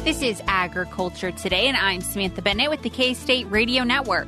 This is Agriculture Today, and I'm Samantha Bennett with the K-State Radio Network.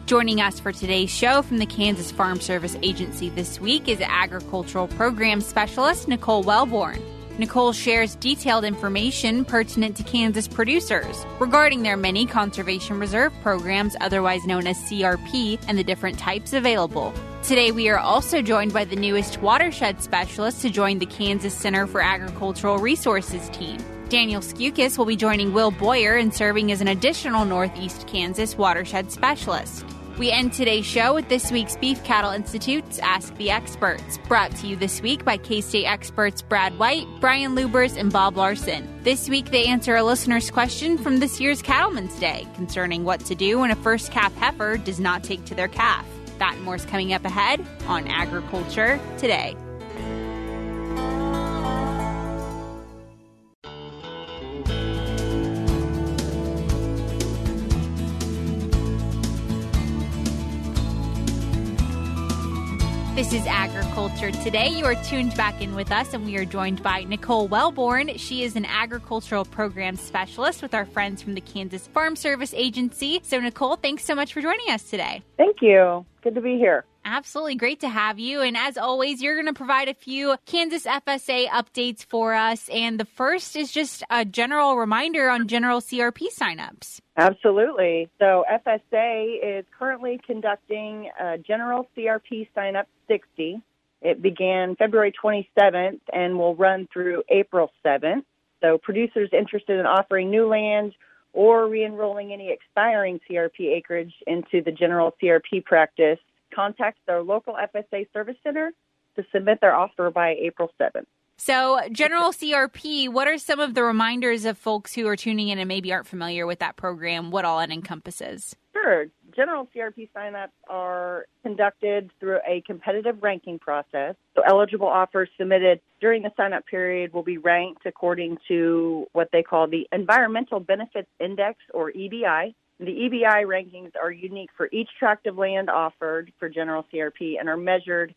Joining us for today's show from the Kansas Farm Service Agency this week is Agricultural Programs Specialist Nicole Welborn. Nicole shares detailed information pertinent to Kansas producers regarding their many Conservation Reserve Programs, otherwise known as CRP, and the different types available. Today, we are also joined by the newest Watershed Specialist to join the Kansas Center for Agricultural Resources team. Daniel Skucius will be joining Will Boyer and serving as an additional Northeast Kansas Watershed Specialist. We end today's show with this week's Beef Cattle Institute's Ask the Experts, brought to you this week by K-State experts Brad White, Brian Lubbers, and Bob Larson. This week, they answer a listener's question from this year's Cattlemen's Day concerning what to do when a first calf heifer does not take to their calf. That and more is coming up ahead on Agriculture Today. This is Agriculture Today. You are tuned back in with us, and we are joined by Nicole Welborn. She is an agricultural programs specialist with our friends from the Kansas Farm Service Agency. So, Nicole, thanks so much for joining us today. Thank you. Good to be here. Absolutely. Great to have you. And as always, you're going to provide a few Kansas FSA updates for us. And the first is just a general reminder on general CRP signups. Absolutely. So FSA is currently conducting a general CRP signup 60. It began February 27th and will run through April 7th. So producers interested in offering new land or re-enrolling any expiring CRP acreage into the general CRP practice contact their local FSA service center to submit their offer by April 7th. So general CRP, what are some of the reminders of folks who are tuning in and maybe aren't familiar with that program, what all it encompasses? Sure. General CRP signups are conducted through a competitive ranking process. So eligible offers submitted during the signup period will be ranked according to what they call the Environmental Benefits Index, or EBI. The EBI rankings are unique for each tract of land offered for general CRP and are measured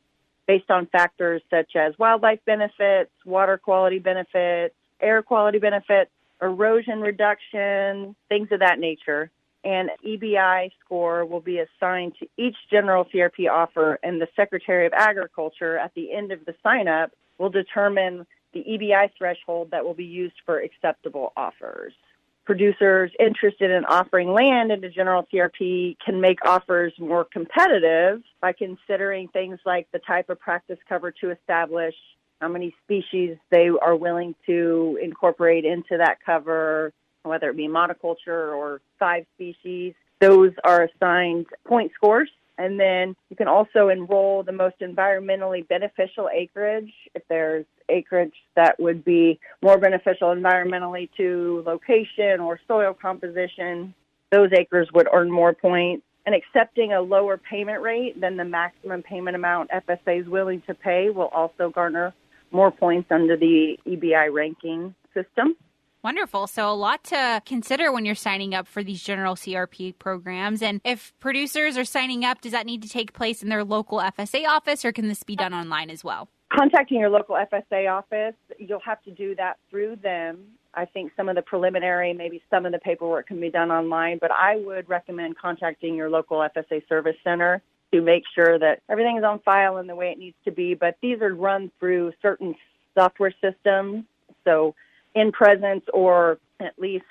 based on factors such as wildlife benefits, water quality benefits, air quality benefits, erosion reduction, things of that nature. And EBI score will be assigned to each general CRP offer, and the Secretary of Agriculture at the end of the sign-up will determine the EBI threshold that will be used for acceptable offers. Producers interested in offering land into general CRP can make offers more competitive by considering things like the type of practice cover to establish, how many species they are willing to incorporate into that cover, whether it be monoculture or 5 species. Those are assigned point scores. And then you can also enroll the most environmentally beneficial acreage. If there's acreage that would be more beneficial environmentally to location or soil composition, those acres would earn more points. And accepting a lower payment rate than the maximum payment amount FSA is willing to pay will also garner more points under the EBI ranking system. Wonderful. So a lot to consider when you're signing up for these general CRP programs. And if producers are signing up, does that need to take place in their local FSA office, or can this be done online as well? Contacting your local FSA office, you'll have to do that through them. I think some of the preliminary, maybe some of the paperwork can be done online, but I would recommend contacting your local FSA service center to make sure that everything is on file in the way it needs to be. But these are run through certain software systems, so in presence or at least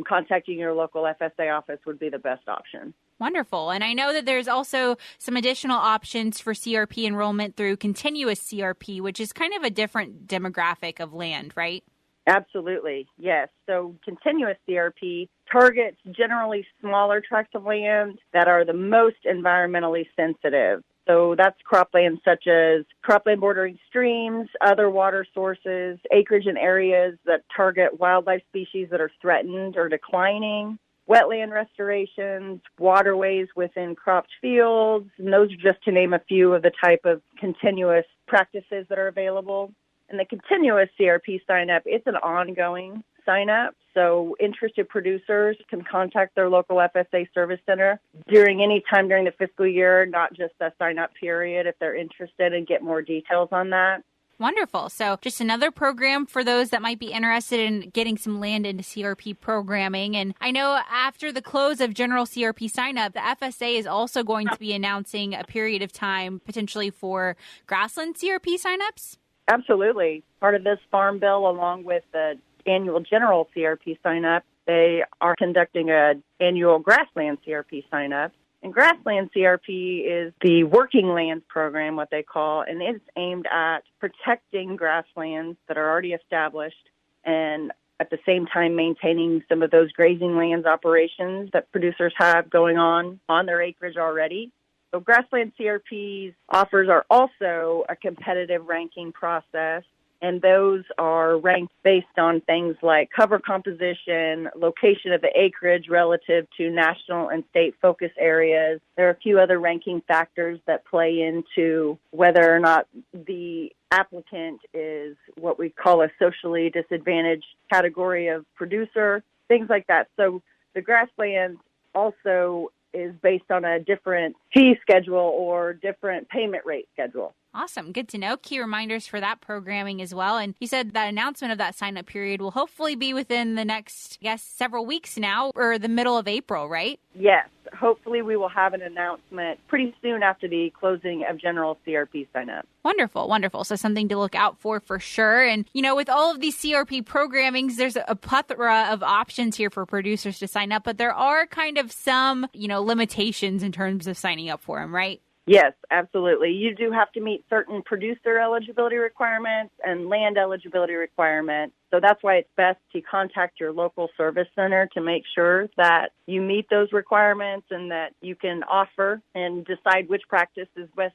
contacting your local FSA office would be the best option. Wonderful. And I know that there's also some additional options for CRP enrollment through continuous CRP, which is kind of a different demographic of land, right? Absolutely, yes. So continuous CRP targets generally smaller tracts of land that are the most environmentally sensitive. So that's cropland such as cropland bordering streams, other water sources, acreage in areas that target wildlife species that are threatened or declining, wetland restorations, waterways within cropped fields, and those are just to name a few of the type of continuous practices that are available. And the continuous CRP sign-up, it's an ongoing sign-up, so interested producers can contact their local FSA service center during any time during the fiscal year, not just the sign-up period, if they're interested and get more details on that. Wonderful. So just another program for those that might be interested in getting some land into CRP programming. And I know after the close of general CRP sign-up, the FSA is also going to be announcing a period of time potentially for grassland CRP sign-ups. Absolutely. Part of this farm bill, along with the annual general CRP sign-up, they are conducting an annual grassland CRP sign-up. And grassland CRP is the working lands program, what they call, and it's aimed at protecting grasslands that are already established and at the same time maintaining some of those grazing lands operations that producers have going on their acreage already. So grassland CRP's offers are also a competitive ranking process, and those are ranked based on things like cover composition, location of the acreage relative to national and state focus areas. There are a few other ranking factors that play into whether or not the applicant is what we call a socially disadvantaged category of producer, things like that. So the grasslands also is based on a different fee schedule or different payment rate schedule. Awesome. Good to know. Key reminders for that programming as well. And you said that announcement of that sign-up period will hopefully be within the next, several weeks now or the middle of April, right? Yes. Hopefully we will have an announcement pretty soon after the closing of general CRP sign-up. Wonderful, wonderful. So something to look out for sure. And, with all of these CRP programmings, there's a plethora of options here for producers to sign up, but there are kind of some, limitations in terms of signing up for them, right? Yes, absolutely. You do have to meet certain producer eligibility requirements and land eligibility requirements. So that's why it's best to contact your local service center to make sure that you meet those requirements and that you can offer and decide which practice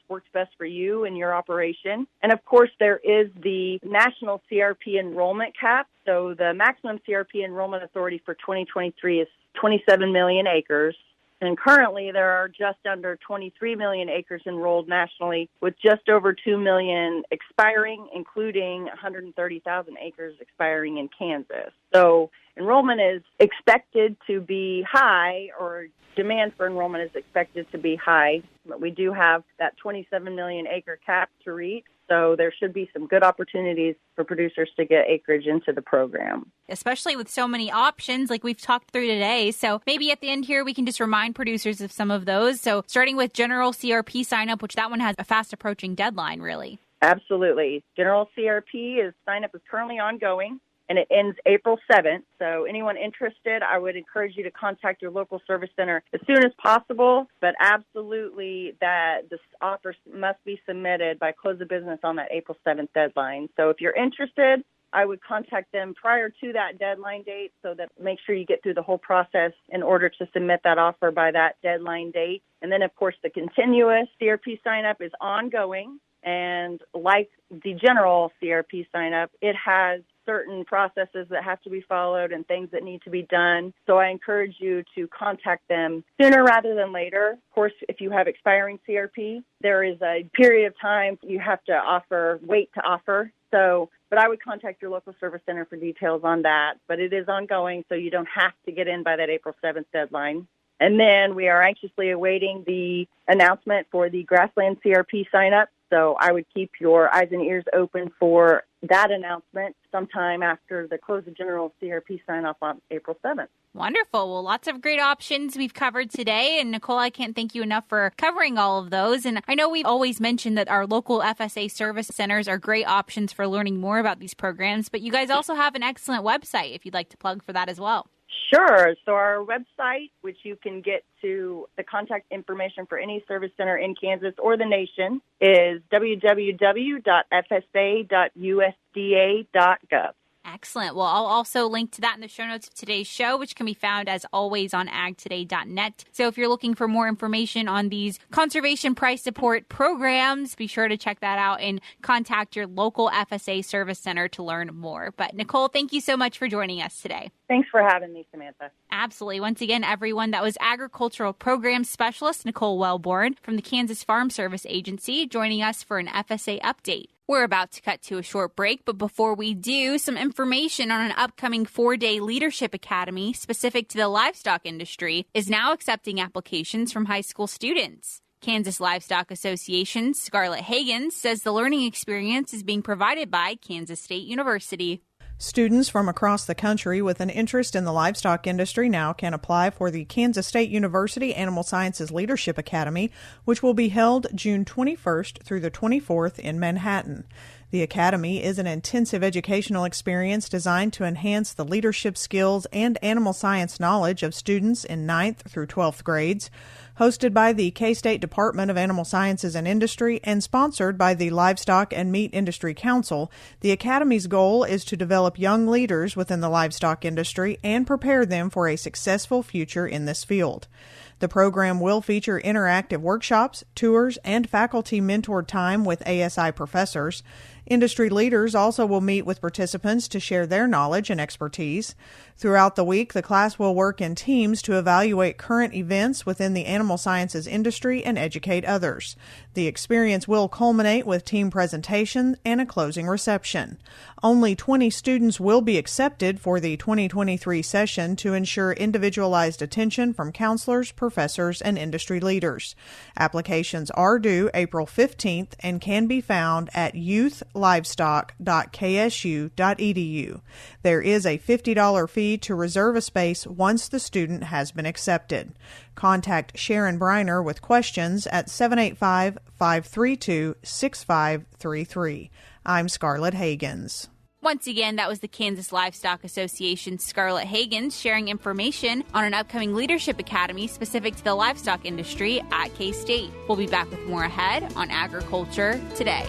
works best for you and your operation. And of course, there is the national CRP enrollment cap. So the maximum CRP enrollment authority for 2023 is 27 million acres. And currently, there are just under 23 million acres enrolled nationally, with just over 2 million expiring, including 130,000 acres expiring in Kansas. So enrollment is expected to be high, or demand for enrollment is expected to be high, but we do have that 27 million acre cap to reach. So there should be some good opportunities for producers to get acreage into the program. Especially with so many options like we've talked through today. So maybe at the end here, we can just remind producers of some of those. So starting with general CRP sign-up, which that one has a fast approaching deadline, really. Absolutely. General CRP sign-up is currently ongoing, and it ends April 7th. So anyone interested, I would encourage you to contact your local service center as soon as possible, but absolutely that this offer must be submitted by close of business on that April 7th deadline. So if you're interested, I would contact them prior to that deadline date so that make sure you get through the whole process in order to submit that offer by that deadline date. And then, of course, the continuous CRP sign-up is ongoing. And like the general CRP sign-up, it has certain processes that have to be followed and things that need to be done. So I encourage you to contact them sooner rather than later. Of course, if you have expiring CRP, there is a period of time you have to wait to offer. But I would contact your local service center for details on that. But it is ongoing, so you don't have to get in by that April 7th deadline. And then we are anxiously awaiting the announcement for the grassland CRP sign-up. So I would keep your eyes and ears open for that announcement sometime after the close of general CRP sign-off on April 7th. Wonderful. Well, lots of great options we've covered today. And Nicole, I can't thank you enough for covering all of those. And I know we've always mentioned that our local FSA service centers are great options for learning more about these programs, but you guys also have an excellent website if you'd like to plug for that as well. Sure. So our website, which you can get to the contact information for any service center in Kansas or the nation, is www.fsa.usda.gov. Excellent. Well, I'll also link to that in the show notes of today's show, which can be found as always on agtoday.net. So if you're looking for more information on these conservation price support programs, be sure to check that out and contact your local FSA service center to learn more. But Nicole, thank you so much for joining us today. Thanks for having me, Samantha. Absolutely. Once again, everyone, that was Agricultural Programs Specialist Nicole Welborn from the Kansas Farm Service Agency joining us for an FSA update. We're about to cut to a short break, but before we do, some information on an upcoming 4-day leadership academy specific to the livestock industry is now accepting applications from high school students. Kansas Livestock Association's Scarlett Hagens says the learning experience is being provided by Kansas State University. Students from across the country with an interest in the livestock industry now can apply for the Kansas State University Animal Sciences Leadership Academy, which will be held June 21st through the 24th in Manhattan. The Academy is an intensive educational experience designed to enhance the leadership skills and animal science knowledge of students in 9th through 12th grades. Hosted by the K-State Department of Animal Sciences and Industry and sponsored by the Livestock and Meat Industry Council, the Academy's goal is to develop young leaders within the livestock industry and prepare them for a successful future in this field. The program will feature interactive workshops, tours, and faculty mentored time with ASI professors. Industry leaders also will meet with participants to share their knowledge and expertise. Throughout the week, the class will work in teams to evaluate current events within the animal sciences industry and educate others. The experience will culminate with team presentation and a closing reception. Only 20 students will be accepted for the 2023 session to ensure individualized attention from counselors, professors, and industry leaders. Applications are due April 15th and can be found at youthlivestock.ksu.edu. There is a $50 fee to reserve a space once the student has been accepted. Contact Sharon Briner with questions at 785-532-6533. I'm Scarlett Hagens. Once again, that was the Kansas Livestock Association's Scarlett Hagens sharing information on an upcoming leadership academy specific to the livestock industry at K-State. We'll be back with more ahead on Agriculture Today.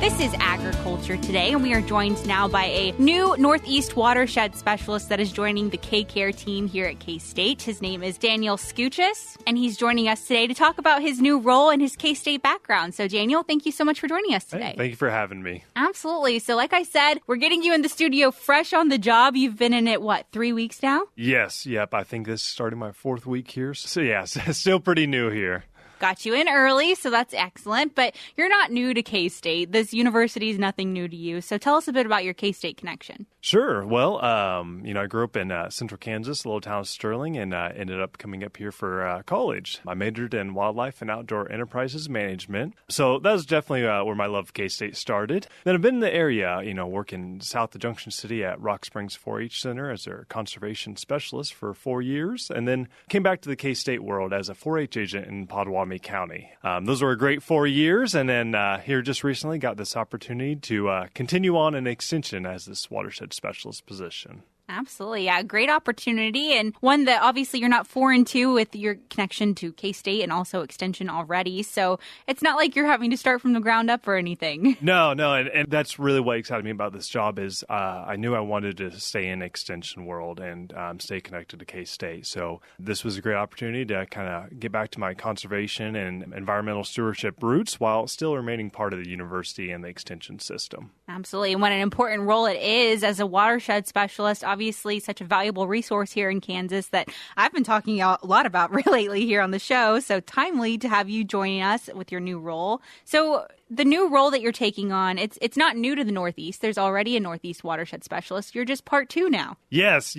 This is Agriculture Today, and we are joined now by a new Northeast Watershed Specialist that is joining the KCARE team here at K-State. His name is Daniel Skucius, and he's joining us today to talk about his new role and his K-State background. So, Daniel, thank you so much for joining us today. Hey, thank you for having me. Absolutely. So, like I said, we're getting you in the studio fresh on the job. You've been in it, 3 weeks now? Yes. Yep. I think this is starting my 4th week here. So, yes, still pretty new here. Got you in early, so that's excellent. But you're not new to K-State. This university is nothing new to you. So tell us a bit about your K-State connection. Sure. Well, I grew up in central Kansas, a little town of Sterling, and ended up coming up here for college. I majored in wildlife and outdoor enterprises management. So that was definitely where my love of K-State started. Then I've been in the area, working south of Junction City at Rock Springs 4-H Center as their conservation specialist for 4 years, and then came back to the K-State world as a 4-H agent in Potawatomi County. Those were a great 4 years, and then here just recently got this opportunity to continue on an extension as this watershed specialist position. Absolutely. Yeah. Great opportunity, and one that obviously you're not foreign to with your connection to K-State and also extension already. So it's not like you're having to start from the ground up or anything. No. And that's really what excited me about this job is I knew I wanted to stay in extension world and stay connected to K-State. So this was a great opportunity to kind of get back to my conservation and environmental stewardship roots while still remaining part of the university and the extension system. Absolutely. And what an important role it is as a watershed specialist. Obviously, such a valuable resource here in Kansas that I've been talking a lot about lately here on the show. So timely to have you joining us with your new role. So the new role that you're taking on, it's not new to the Northeast. There's already a Northeast Watershed Specialist. You're just part 2 now. Yes.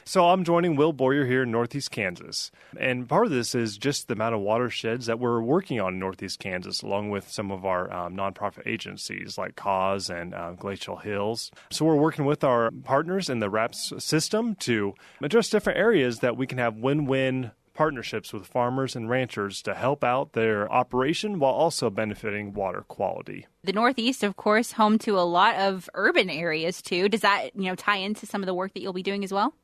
So I'm joining Will Boyer here in Northeast Kansas. And part of this is just the amount of watersheds that we're working on in Northeast Kansas, along with some of our nonprofit agencies like Cause and Glacial Hills. So we're working with our partners in the RAPS system to address different areas that we can have win-win partnerships with farmers and ranchers to help out their operation while also benefiting water quality. The Northeast, of course, home to a lot of urban areas, too. Does that, tie into some of the work that you'll be doing as well?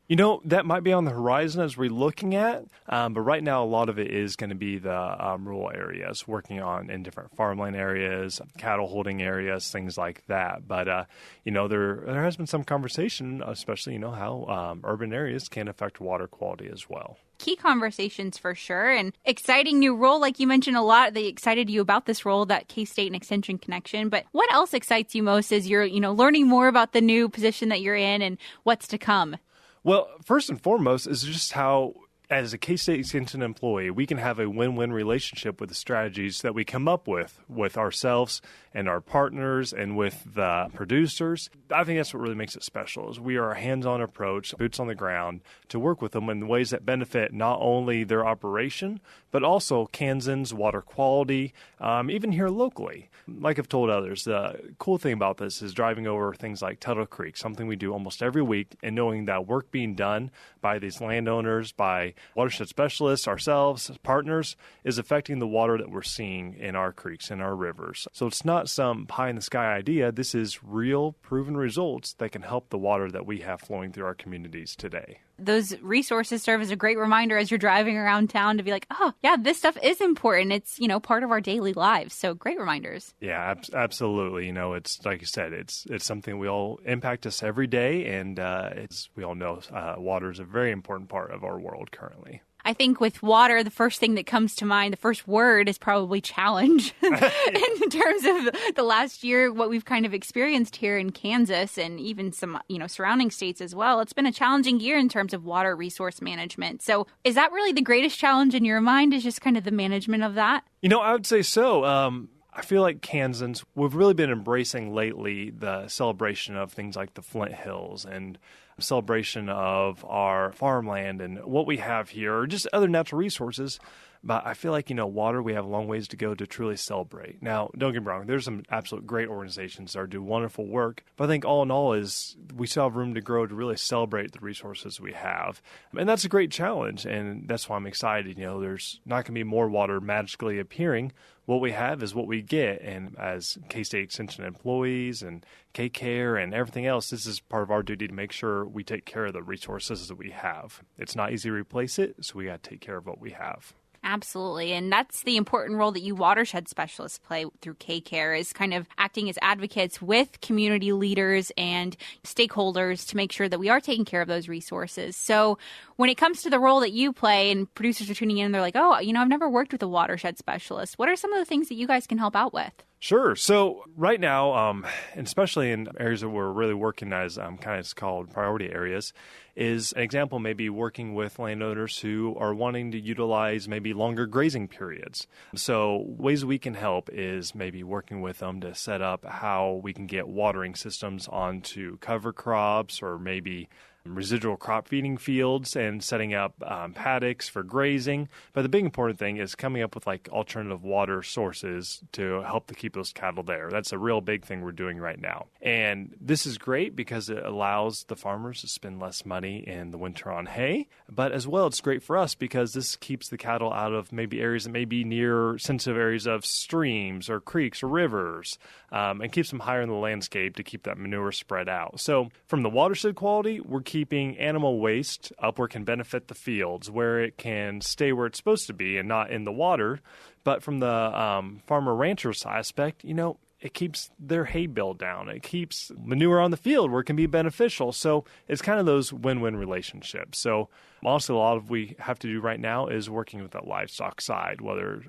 That might be on the horizon as we're looking at, but right now a lot of it is going to be the rural areas, working on in different farmland areas, cattle holding areas, things like that. But, there has been some conversation, especially, how urban areas can affect water quality as well. Key conversations for sure, and exciting new role. Like you mentioned a lot that excited you about this role, that K-State and Extension connection. But what else excites you most as you're, learning more about the new position that you're in and what's to come? Well, first and foremost is just how, as a K-State Extension employee, we can have a win-win relationship with the strategies that we come up with ourselves and our partners and with the producers. I think that's what really makes it special, is we are a hands-on approach, boots on the ground, to work with them in ways that benefit not only their operation, but also Kansans' water quality, even here locally. Like I've told others, the cool thing about this is driving over things like Tuttle Creek, something we do almost every week, and knowing that work being done by these landowners, by watershed specialists, ourselves, partners, is affecting the water that we're seeing in our creeks and our rivers. So it's not some pie-in-the-sky idea. This is real, proven results that can help the water that we have flowing through our communities today. Those resources serve as a great reminder as you're driving around town to be like, oh, yeah, this stuff is important. It's, part of our daily lives. So great reminders. Yeah, absolutely. It's like you said, it's something we all impact us every day. And we all know water is a very important part of our world currently. I think with water, the first thing that comes to mind, the first word is probably challenge. In terms of the last year, what we've kind of experienced here in Kansas and even some, surrounding states as well, it's been a challenging year in terms of water resource management. So is that really the greatest challenge in your mind, is just kind of the management of that? I would say so. I feel like Kansans, we've really been embracing lately the celebration of things like the Flint Hills and celebration of our farmland and what we have here, or just other natural resources. But I feel like, water, we have a long ways to go to truly celebrate. Now, don't get me wrong, there's some absolute great organizations that do wonderful work. But I think all in all is we still have room to grow to really celebrate the resources we have. And that's a great challenge. And that's why I'm excited. There's not going to be more water magically appearing. What we have is what we get. And as K-State Extension employees and KCARE and everything else, this is part of our duty to make sure we take care of the resources that we have. It's not easy to replace it, so we got to take care of what we have. Absolutely. And that's the important role that you watershed specialists play through KCARE, is kind of acting as advocates with community leaders and stakeholders to make sure that we are taking care of those resources. So when it comes to the role that you play and producers are tuning in and they're like, oh, I've never worked with a watershed specialist, what are some of the things that you guys can help out with? Sure. So right now, and especially in areas that we're really working as kind of called priority areas, is an example maybe working with landowners who are wanting to utilize maybe longer grazing periods. So ways we can help is maybe working with them to set up how we can get watering systems onto cover crops or maybe residual crop feeding fields and setting up paddocks for grazing. But the big important thing is coming up with alternative water sources to help to keep those cattle there. That's a real big thing we're doing right now. And this is great because it allows the farmers to spend less money in the winter on hay. But as well, it's great for us because this keeps the cattle out of maybe areas that may be near sensitive areas of streams or creeks or rivers, and keeps them higher in the landscape to keep that manure spread out. So from the watershed quality, we're keeping animal waste up where it can benefit the fields, where it can stay where it's supposed to be and not in the water. But from the farmer-rancher's aspect, it keeps their hay bill down. It keeps manure on the field where it can be beneficial. So it's kind of those win-win relationships. So honestly, a lot of we have to do right now is working with that livestock side, whether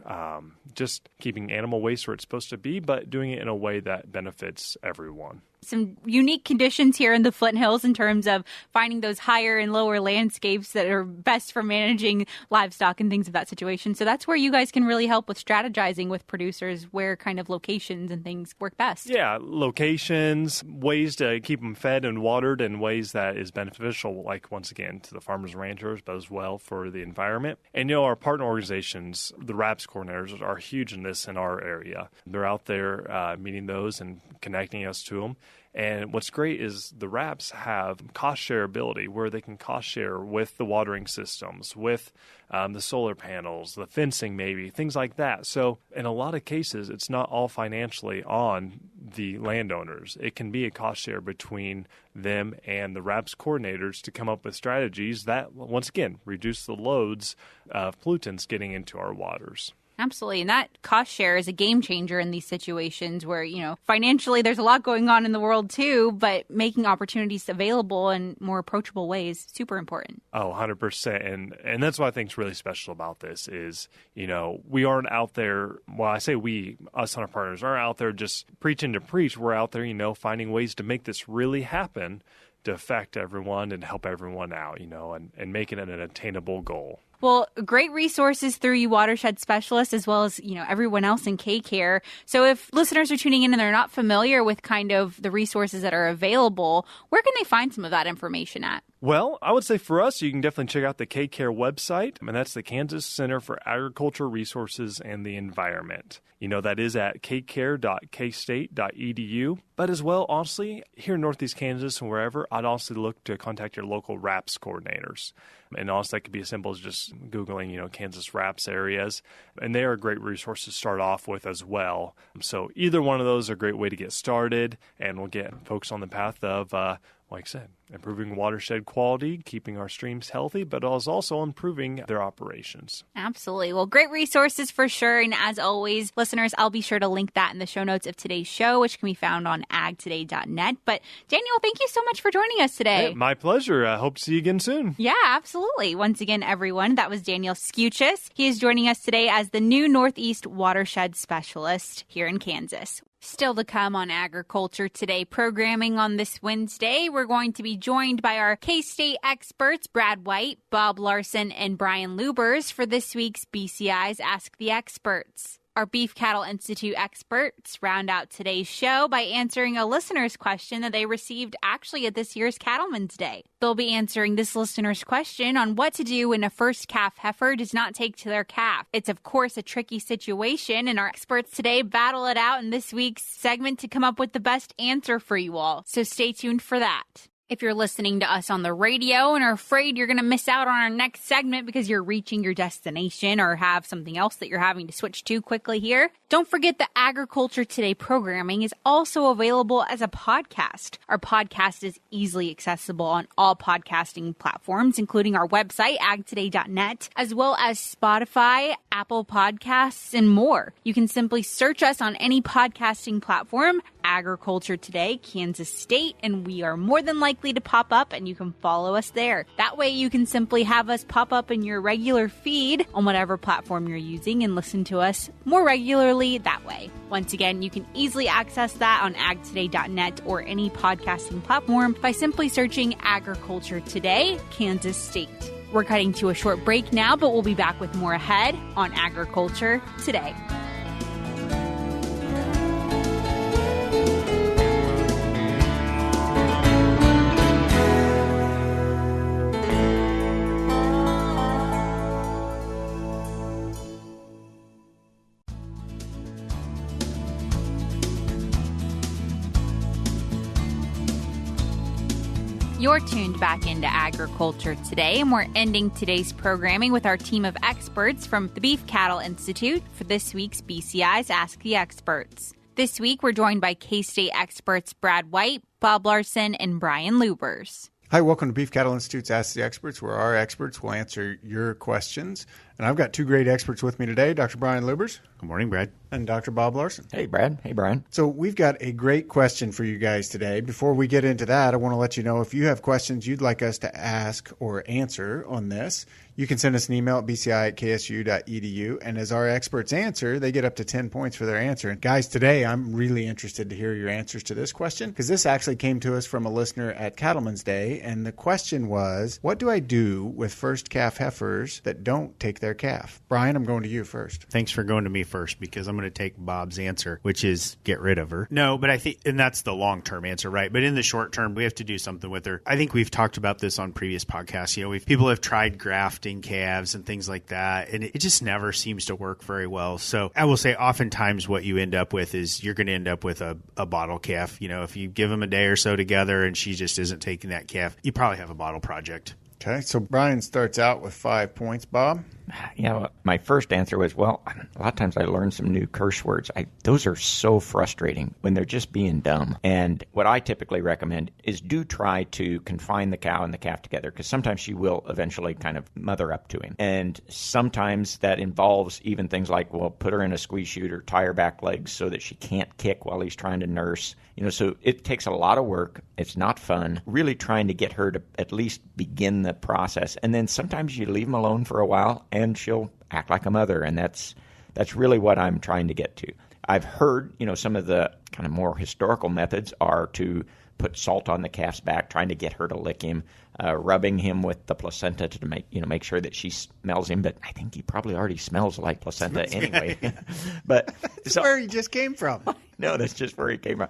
just keeping animal waste where it's supposed to be, but doing it in a way that benefits everyone. Some unique conditions here in the Flint Hills in terms of finding those higher and lower landscapes that are best for managing livestock and things of that situation. So that's where you guys can really help with strategizing with producers, where kind of locations and things work best. Yeah, locations, ways to keep them fed and watered in ways that is beneficial, like once again, to the farmers and ranchers, but as well for the environment. And our partner organizations, the RAPS coordinators, are huge in this in our area. They're out there meeting those and connecting us to them. And what's great is the wraps have cost share ability where they can cost share with the watering systems, with the solar panels, the fencing maybe, things like that. So in a lot of cases, it's not all financially on the landowners. It can be a cost share between them and the wraps coordinators to come up with strategies that, once again, reduce the loads of pollutants getting into our waters. Absolutely. And that cost share is a game changer in these situations where, financially there's a lot going on in the world too, but making opportunities available in more approachable ways, super important. Oh, 100%. And that's what I think is really special about this is, we aren't out there, well, I say we, us and our partners, aren't out there just preaching to preach. We're out there, finding ways to make this really happen to affect everyone and help everyone out, and making it an attainable goal. Well, great resources through you Watershed Specialists as well as, everyone else in KCARE. So if listeners are tuning in and they're not familiar with kind of the resources that are available, where can they find some of that information at? Well, I would say for us, you can definitely check out the KCARE website, and that's the Kansas Center for Agriculture Resources and the Environment. That is at kcare.kstate.edu. But as well, honestly, here in Northeast Kansas and wherever, I'd also look to contact your local wraps coordinators. And honestly, that could be as simple as just Googling, Kansas wraps areas. And they are a great resource to start off with as well. So either one of those are a great way to get started, and we'll get folks on the path of, like I said, improving watershed quality, keeping our streams healthy, but also improving their operations. Absolutely. Well, great resources for sure. And as always, listeners, I'll be sure to link that in the show notes of today's show, which can be found on agtoday.net. But Daniel, thank you so much for joining us today. Hey, my pleasure. I hope to see you again soon. Yeah, absolutely. Once again, everyone, that was Daniel Skucius. He is joining us today as the new Northeast Watershed Specialist here in Kansas. Still to come on Agriculture Today programming on this Wednesday, we're going to be joined by our K-State experts, Brad White, Bob Larson, and Brian Lubbers for this week's BCI's Ask the Experts. Our Beef Cattle Institute experts round out today's show by answering a listener's question that they received actually at this year's Cattlemen's Day. They'll be answering this listener's question on what to do when a first calf heifer does not take to their calf. It's, of course, a tricky situation, and our experts today battle it out in this week's segment to come up with the best answer for you all. So stay tuned for that. If you're listening to us on the radio and are afraid you're going to miss out on our next segment because you're reaching your destination or have something else that you're having to switch to quickly here, don't forget that Agriculture Today programming is also available as a podcast. Our podcast is easily accessible on all podcasting platforms, including our website, agtoday.net, as well as Spotify, Apple Podcasts, and more. You can simply search us on any podcasting platform, Agriculture Today, Kansas State, and we are more than likely to pop up, and you can follow us there. That way you can simply have us pop up in your regular feed on whatever platform you're using and listen to us more regularly that way. Once again, you can easily access that on agtoday.net or any podcasting platform by simply searching Agriculture Today, Kansas State. We're cutting to a short break now, but we'll be back with more ahead on Agriculture Today. You're tuned back into Agriculture Today, and we're ending today's programming with our team of experts from the Beef Cattle Institute for this week's BCI's Ask the Experts. This week, we're joined by K-State experts Brad White, Bob Larson, and Brian Lubbers. Hi, welcome to Beef Cattle Institute's Ask the Experts, where our experts will answer your questions. And I've got two great experts with me today, Dr. Brian Lubbers. Good morning, Brad. And Dr. Bob Larson. Hey, Brad. Hey, Brian. So we've got a great question for you guys today. Before we get into that, I want to let you know if you have questions you'd like us to ask or answer on this, you can send us an email at bci@ksu.edu. And as our experts answer, they get up to 10 points for their answer. And guys, today I'm really interested to hear your answers to this question because this actually came to us from a listener at Cattlemen's Day. And the question was, what do I do with first calf heifers that don't take their their calf. Brian, I'm going to you first. Thanks for going to me first, because I'm going to take Bob's answer, which is get rid of her. No, but I think, and that's the long-term answer, right? But in the short term, we have to do something with her. I think we've talked about this on previous podcasts. People have tried grafting calves and things like that, and it just never seems to work very well. So I will say oftentimes what you end up with is you're going to end up with a bottle calf. If you give them a day or so together and she just isn't taking that calf, you probably have a bottle project. Okay, so Brian starts out with 5 points. Bob? My first answer was, a lot of times I learn some new curse words. Those are so frustrating when they're just being dumb. And what I typically recommend is do try to confine the cow and the calf together, because sometimes she will eventually kind of mother up to him. And sometimes that involves even things like, put her in a squeeze chute or tie her back legs so that she can't kick while he's trying to nurse. So it takes a lot of work. It's not fun. Really trying to get her to at least begin the process. And then sometimes you leave them alone for a while and she'll act like a mother. And that's really what I'm trying to get to. I've heard, some of the kind of more historical methods are to put salt on the calf's back, trying to get her to lick him, rubbing him with the placenta to make sure that she smells him. But I think he probably already smells like placenta anyway. But that's where he just came from. No, that's just where he came from.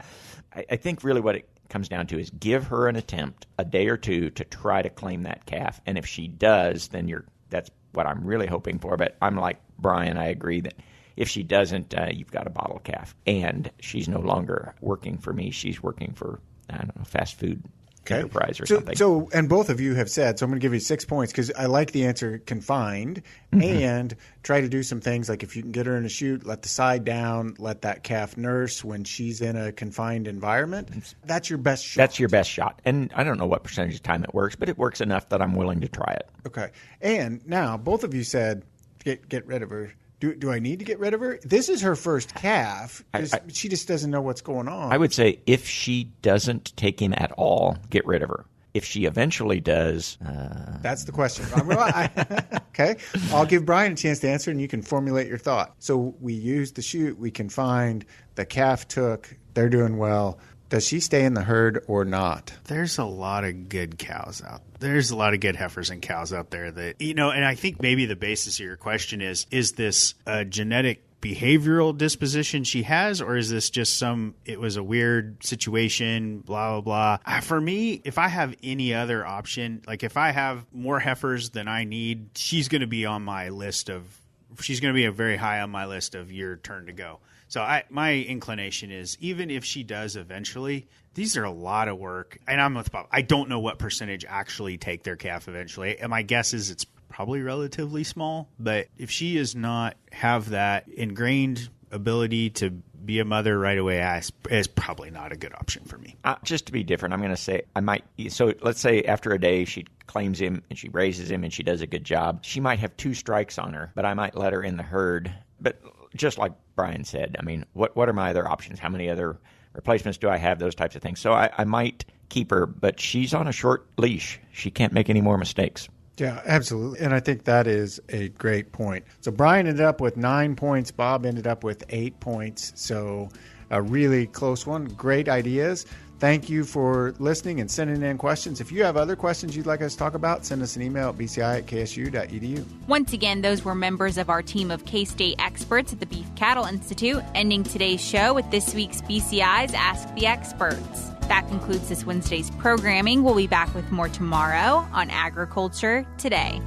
I think really what it comes down to is give her an attempt, a day or two, to try to claim that calf. And if she does, then that's what I'm really hoping for. But I'm like Brian, I agree that if she doesn't, you've got a bottle calf. And she's no longer working for me. She's working for, fast food enterprise or something. So, and both of you have said, so I'm going to give you 6 points because I like the answer confined, and try to do some things like if you can get her in a chute, let the side down, let that calf nurse when she's in a confined environment. That's your best shot. That's your best shot. And I don't know what percentage of time it works, but it works enough that I'm willing to try it. Okay. And now both of you said get rid of her. Do I need to get rid of her? This is her first calf. She just doesn't know what's going on. I would say if she doesn't take him at all, get rid of her. If she eventually does... That's the question. Okay. I'll give Brian a chance to answer, and you can formulate your thought. So we used the chute. We confined. The calf took. They're doing well. Does she stay in the herd or not? There's a lot of good cows out there. There's a lot of good heifers and cows out there that, and I think maybe the basis of your question is this a genetic behavioral disposition she has, or is this just it was a weird situation, blah, blah, blah. For me, if I have any other option, like if I have more heifers than I need, she's going to be very high on my list of your turn to go. So my inclination is, even if she does eventually, these are a lot of work. And I'm with Bob. I don't know what percentage actually take their calf eventually. And my guess is it's probably relatively small. But if she does not have that ingrained ability to be a mother right away, it's probably not a good option for me. Just to be different, I'm going to say I might. So let's say after a day she claims him and she raises him and she does a good job. She might have 2 strikes on her, but I might let her in the herd. But just like Brian said, what are my other options? How many other replacements do I have? Those types of things. So I might keep her, but she's on a short leash. She can't make any more mistakes. Yeah, absolutely. And I think that is a great point. So Brian ended up with 9 points. Bob ended up with 8 points. So a really close one. Great ideas. Thank you for listening and sending in questions. If you have other questions you'd like us to talk about, send us an email at bci@ksu.edu. Once again, those were members of our team of K-State experts at the Beef Cattle Institute, ending today's show with this week's BCI's Ask the Experts. That concludes this Wednesday's programming. We'll be back with more tomorrow on Agriculture Today.